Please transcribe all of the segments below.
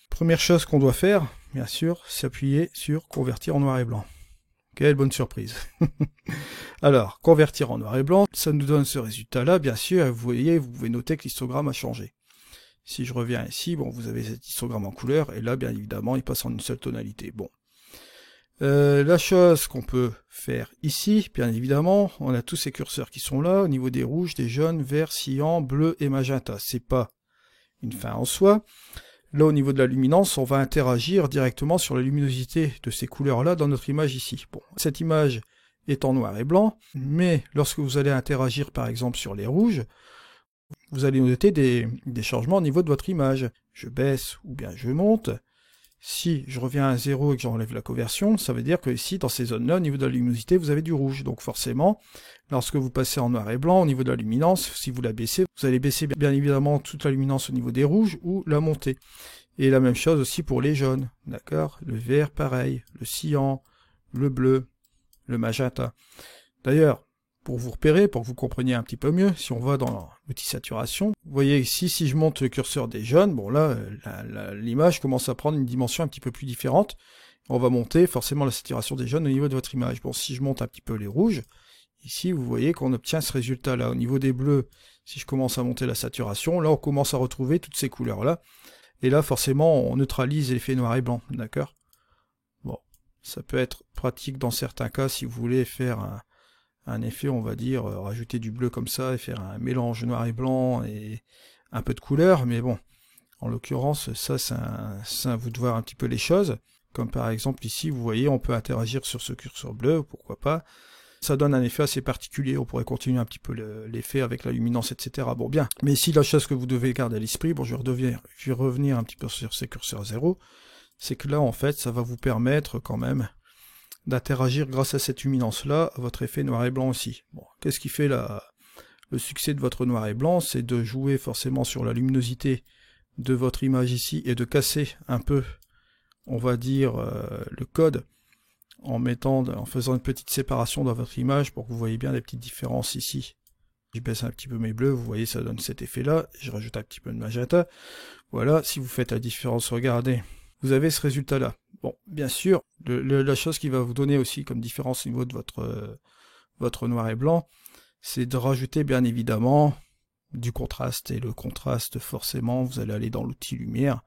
Première chose qu'on doit faire, bien sûr, c'est appuyer sur convertir en noir et blanc. Quelle bonne surprise. Alors, convertir en noir et blanc, ça nous donne ce résultat-là. Bien sûr, vous voyez, vous pouvez noter que l'histogramme a changé. Si je reviens ici, bon, vous avez cet histogramme en couleur, et là, bien évidemment, il passe en une seule tonalité. Bon. La chose qu'on peut faire ici, bien évidemment, on a tous ces curseurs qui sont là, au niveau des rouges, des jaunes, verts, cyan, bleu et magenta. C'est pas une fin en soi. Là, au niveau de la luminance, on va interagir directement sur la luminosité de ces couleurs-là dans notre image ici. Bon, cette image est en noir et blanc, mais lorsque vous allez interagir par exemple sur les rouges, vous allez noter des changements au niveau de votre image. Je baisse ou bien je monte. Si je reviens à 0 et que j'enlève la conversion, ça veut dire que ici, dans ces zones-là, au niveau de la luminosité, vous avez du rouge. Donc forcément, lorsque vous passez en noir et blanc, au niveau de la luminance, si vous la baissez, vous allez baisser bien évidemment toute la luminance au niveau des rouges ou la monter. Et la même chose aussi pour les jaunes, d'accord? Le vert, pareil, le cyan, le bleu, le magenta. D'ailleurs, pour vous repérer, pour que vous compreniez un petit peu mieux, si on va dans l'outil saturation, vous voyez ici, si je monte le curseur des jaunes, bon là, l'image commence à prendre une dimension un petit peu plus différente. On va monter forcément la saturation des jaunes au niveau de votre image. Bon, si je monte un petit peu les rouges, ici vous voyez qu'on obtient ce résultat-là. Au niveau des bleus, si je commence à monter la saturation, là on commence à retrouver toutes ces couleurs-là. Et là forcément on neutralise l'effet noir et blanc, d'accord? Bon, ça peut être pratique dans certains cas si vous voulez faire un effet, on va dire, rajouter du bleu comme ça et faire un mélange noir et blanc et un peu de couleur, mais bon, en l'occurrence, ça c'est à vous de voir un petit peu les choses, comme par exemple ici, vous voyez, on peut interagir sur ce curseur bleu, pourquoi pas, ça donne un effet assez particulier, on pourrait continuer un petit peu l'effet avec la luminance, etc. Bon, bien, mais ici, la chose que vous devez garder à l'esprit, bon, je vais revenir un petit peu sur ces curseurs 0, c'est que là, en fait, ça va vous permettre quand même d'interagir grâce à cette luminance-là à votre effet noir et blanc aussi. Bon, qu'est-ce qui fait le succès de votre noir et blanc? C'est de jouer forcément sur la luminosité de votre image ici et de casser un peu, on va dire, le code en faisant une petite séparation dans votre image pour que vous voyez bien les petites différences ici. Je baisse un petit peu mes bleus, vous voyez, ça donne cet effet-là. Je rajoute un petit peu de magenta. Voilà, si vous faites la différence, regardez, vous avez ce résultat-là. Bon, bien sûr, la chose qui va vous donner aussi comme différence au niveau de votre noir et blanc, c'est de rajouter bien évidemment du contraste. Et le contraste, forcément, vous allez aller dans l'outil lumière.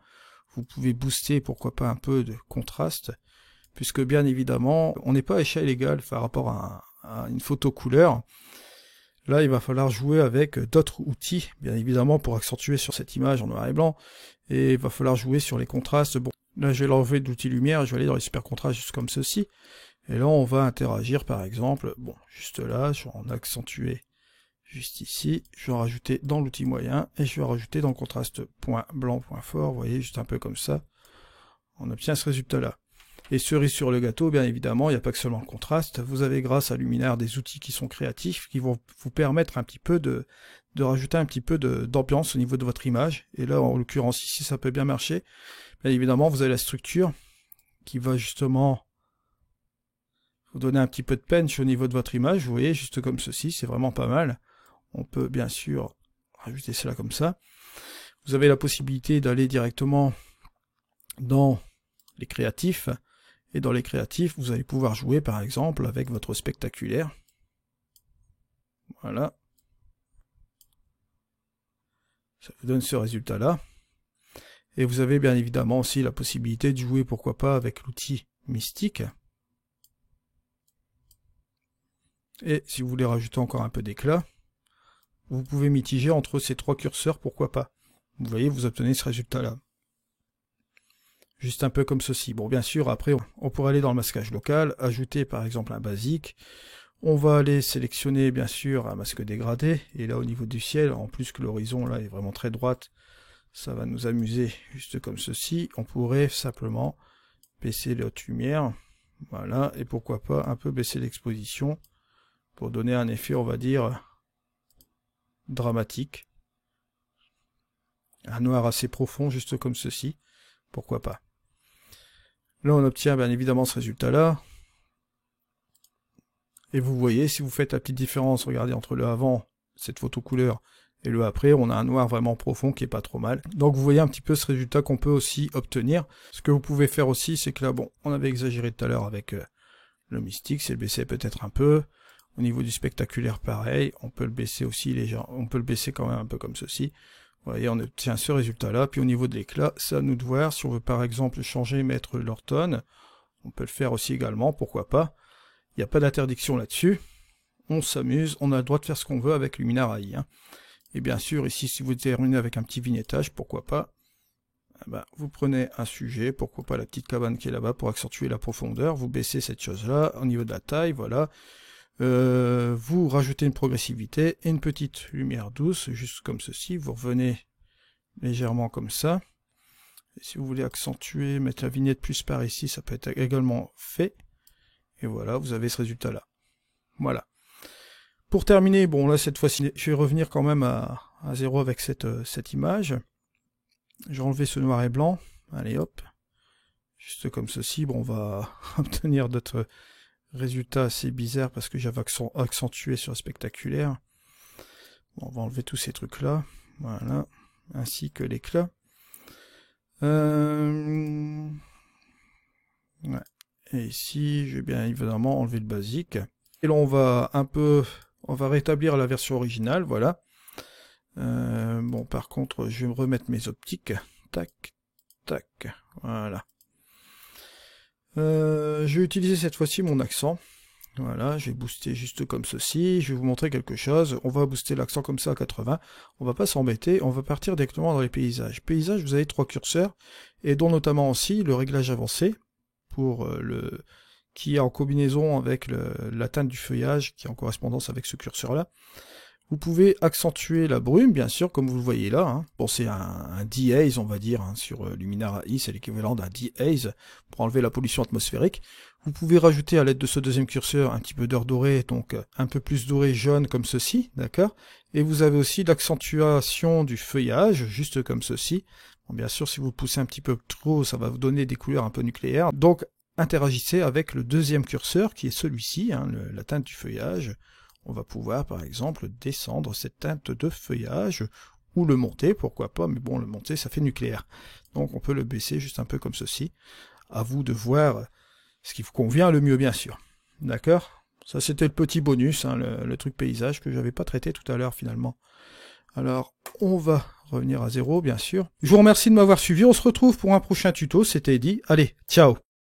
Vous pouvez booster, pourquoi pas, un peu de contraste, puisque bien évidemment, on n'est pas à échelle égale par rapport à une photo couleur. Là, il va falloir jouer avec d'autres outils, bien évidemment, pour accentuer sur cette image en noir et blanc. Et il va falloir jouer sur les contrastes. Bon, là, je vais l'enlever de l'outil lumière, je vais aller dans les super contrastes juste comme ceci. Et là, on va interagir, par exemple, bon, juste là, je vais en accentuer juste ici. Je vais en rajouter dans l'outil moyen et je vais rajouter dans le contraste point blanc, point fort. Vous voyez, juste un peu comme ça. On obtient ce résultat-là. Et cerise sur le gâteau, bien évidemment, il n'y a pas que seulement le contraste. Vous avez grâce à Luminaire des outils qui sont créatifs, qui vont vous permettre un petit peu de rajouter un petit peu d'ambiance au niveau de votre image. Et là, en l'occurrence ici, ça peut bien marcher. Bien évidemment, vous avez la structure qui va justement vous donner un petit peu de punch au niveau de votre image. Vous voyez, juste comme ceci, c'est vraiment pas mal. On peut bien sûr rajouter cela comme ça. Vous avez la possibilité d'aller directement dans les créatifs. Et dans les créatifs, vous allez pouvoir jouer par exemple avec votre spectaculaire. Voilà. Ça vous donne ce résultat-là. Et vous avez bien évidemment aussi la possibilité de jouer, pourquoi pas, avec l'outil mystique. Et si vous voulez rajouter encore un peu d'éclat, vous pouvez mitiger entre ces trois curseurs, pourquoi pas. Vous voyez, vous obtenez ce résultat-là. Juste un peu comme ceci. Bon, bien sûr, après, on pourrait aller dans le masquage local, ajouter par exemple un basique. On va aller sélectionner, bien sûr, un masque dégradé. Et là, au niveau du ciel, en plus que l'horizon, là, est vraiment très droite, ça va nous amuser juste comme ceci. On pourrait simplement baisser la haute lumière. Voilà. Et pourquoi pas un peu baisser l'exposition pour donner un effet, on va dire, dramatique. Un noir assez profond, juste comme ceci. Pourquoi pas. Là, on obtient bien évidemment ce résultat-là. Et vous voyez, si vous faites la petite différence, regardez, entre le avant, cette photo couleur, Et le après, on a un noir vraiment profond qui est pas trop mal. Donc vous voyez un petit peu ce résultat qu'on peut aussi obtenir. Ce que vous pouvez faire aussi, c'est que là, bon, on avait exagéré tout à l'heure avec le mystique, c'est le baisser peut-être un peu. Au niveau du spectaculaire, pareil, on peut le baisser aussi légèrement, on peut le baisser quand même un peu comme ceci. Vous voyez, on obtient ce résultat-là. Puis au niveau de l'éclat, c'est à nous de voir. Si on veut par exemple changer, mettre l'ortone, on peut le faire aussi également, pourquoi pas. Il n'y a pas d'interdiction là-dessus. On s'amuse, on a le droit de faire ce qu'on veut avec Luminar AI. Hein. Et bien sûr, ici, si vous terminez avec un petit vignettage, pourquoi pas, eh ben, vous prenez un sujet, pourquoi pas la petite cabane qui est là-bas pour accentuer la profondeur, vous baissez cette chose-là, au niveau de la taille, voilà. Vous rajoutez une progressivité et une petite lumière douce, juste comme ceci, vous revenez légèrement comme ça. Et si vous voulez accentuer, mettre la vignette plus par ici, ça peut être également fait. Et voilà, vous avez ce résultat-là. Voilà. Pour terminer, bon là cette fois-ci, je vais revenir quand même à 0 avec cette image. Je vais enlever ce noir et blanc. Allez hop. Juste comme ceci. Bon, on va obtenir d'autres résultats assez bizarres parce que j'avais accentué sur le spectaculaire. Bon, on va enlever tous ces trucs-là. Voilà. Ainsi que l'éclat. Ouais. Et ici, je vais bien évidemment enlever le basique. Et là, on va rétablir la version originale, voilà. Bon, par contre, je vais me remettre mes optiques. Tac, tac, voilà. Je vais utiliser cette fois-ci mon accent. Voilà, je vais booster juste comme ceci. Je vais vous montrer quelque chose. On va booster l'accent comme ça à 80. On va pas s'embêter. On va partir directement dans les paysages. Paysages, vous avez 3 curseurs, et dont notamment aussi le réglage avancé pour qui est en combinaison avec la teinte du feuillage, qui est en correspondance avec ce curseur-là. Vous pouvez accentuer la brume, bien sûr, comme vous le voyez là. Hein. Bon, c'est un dehaze, on va dire, hein, sur Luminar AI, c'est l'équivalent d'un dehaze, pour enlever la pollution atmosphérique. Vous pouvez rajouter à l'aide de ce deuxième curseur un petit peu d'heure dorée, donc un peu plus doré jaune comme ceci, d'accord. Et vous avez aussi l'accentuation du feuillage, juste comme ceci. Bon, bien sûr, si vous poussez un petit peu trop, ça va vous donner des couleurs un peu nucléaires. Donc, interagissez avec le deuxième curseur, qui est celui-ci, hein, la teinte du feuillage. On va pouvoir, par exemple, descendre cette teinte de feuillage, ou le monter, pourquoi pas, mais bon, le monter, ça fait nucléaire. Donc, on peut le baisser juste un peu comme ceci. À vous de voir ce qui vous convient le mieux, bien sûr. D'accord? Ça, c'était le petit bonus, hein, le truc paysage que j'avais pas traité tout à l'heure, finalement. Alors, on va revenir à 0, bien sûr. Je vous remercie de m'avoir suivi. On se retrouve pour un prochain tuto. C'était Eddy. Allez, ciao!